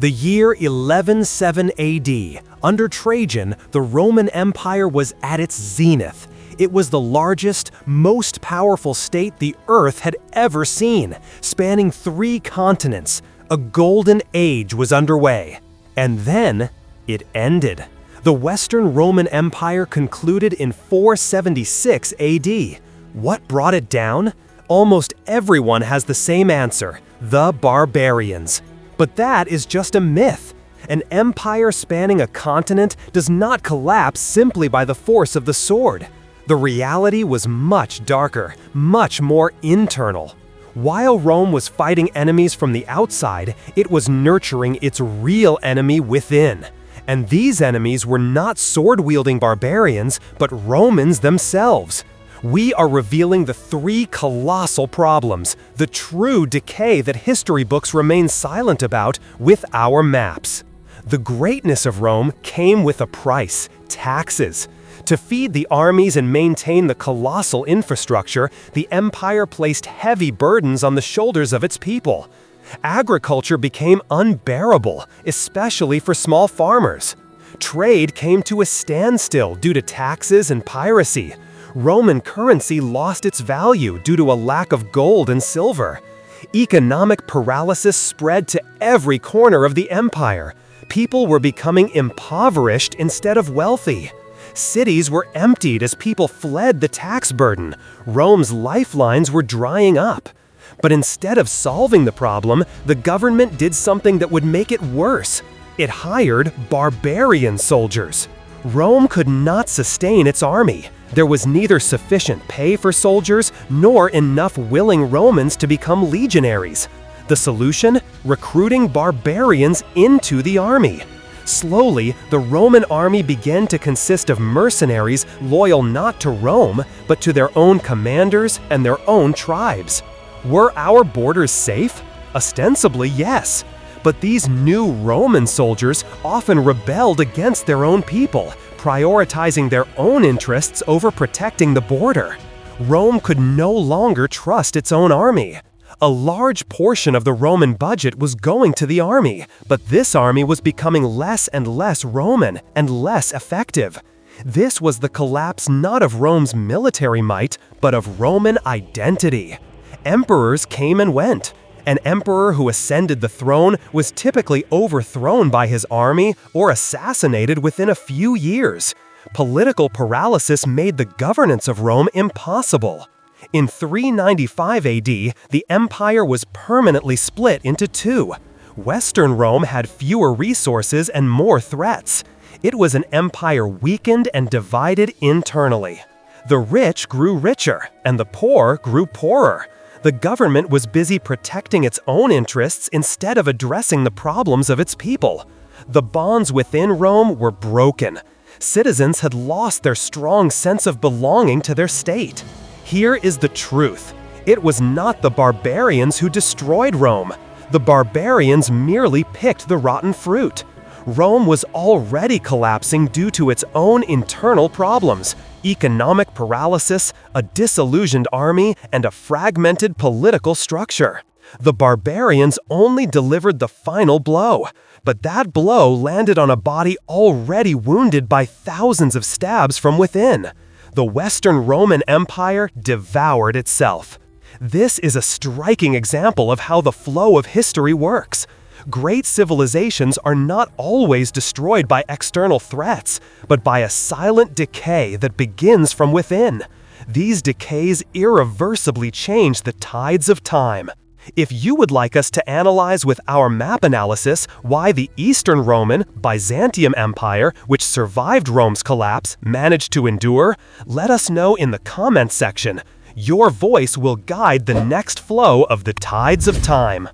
The year 1107 AD, under Trajan, the Roman Empire was at its zenith. It was the largest, most powerful state the Earth had ever seen, spanning 3 continents. A golden age was underway. And then, it ended. The Western Roman Empire concluded in 476 AD. What brought it down? Almost everyone has the same answer: the barbarians. But that is just a myth. An empire spanning a continent does not collapse simply by the force of the sword. The reality was much darker, much more internal. While Rome was fighting enemies from the outside, it was nurturing its real enemy within. And these enemies were not sword-wielding barbarians, but Romans themselves. We are revealing the 3 colossal problems, the true decay that history books remain silent about, with our maps. The greatness of Rome came with a price: taxes. To feed the armies and maintain the colossal infrastructure, the empire placed heavy burdens on the shoulders of its people. Agriculture became unbearable, especially for small farmers. Trade came to a standstill due to taxes and piracy. Roman currency lost its value due to a lack of gold and silver. Economic paralysis spread to every corner of the empire. People were becoming impoverished instead of wealthy. Cities were emptied as people fled the tax burden. Rome's lifelines were drying up. But instead of solving the problem, the government did something that would make it worse. It hired barbarian soldiers. Rome could not sustain its army. There was neither sufficient pay for soldiers nor enough willing Romans to become legionaries. The solution? Recruiting barbarians into the army. Slowly, the Roman army began to consist of mercenaries loyal not to Rome, but to their own commanders and their own tribes. Were our borders safe? Ostensibly, yes. But these new Roman soldiers often rebelled against their own people, prioritizing their own interests over protecting the border. Rome could no longer trust its own army. A large portion of the Roman budget was going to the army, but this army was becoming less and less Roman and less effective. This was the collapse not of Rome's military might, but of Roman identity. Emperors came and went. An emperor who ascended the throne was typically overthrown by his army or assassinated within a few years. Political paralysis made the governance of Rome impossible. In 395 AD, the empire was permanently split into 2. Western Rome had fewer resources and more threats. It was an empire weakened and divided internally. The rich grew richer, and the poor grew poorer. The government was busy protecting its own interests instead of addressing the problems of its people. The bonds within Rome were broken. Citizens had lost their strong sense of belonging to their state. Here is the truth. It was not the barbarians who destroyed Rome. The barbarians merely picked the rotten fruit. Rome was already collapsing due to its own internal problems: economic paralysis, a disillusioned army, and a fragmented political structure. The barbarians only delivered the final blow, but that blow landed on a body already wounded by thousands of stabs from within. The Western Roman Empire devoured itself. This is a striking example of how the flow of history works. Great civilizations are not always destroyed by external threats, but by a silent decay that begins from within. These decays irreversibly change the tides of time. If you would like us to analyze with our map analysis why the Eastern Roman, Byzantium Empire, which survived Rome's collapse, managed to endure, let us know in the comments section. Your voice will guide the next flow of the tides of time.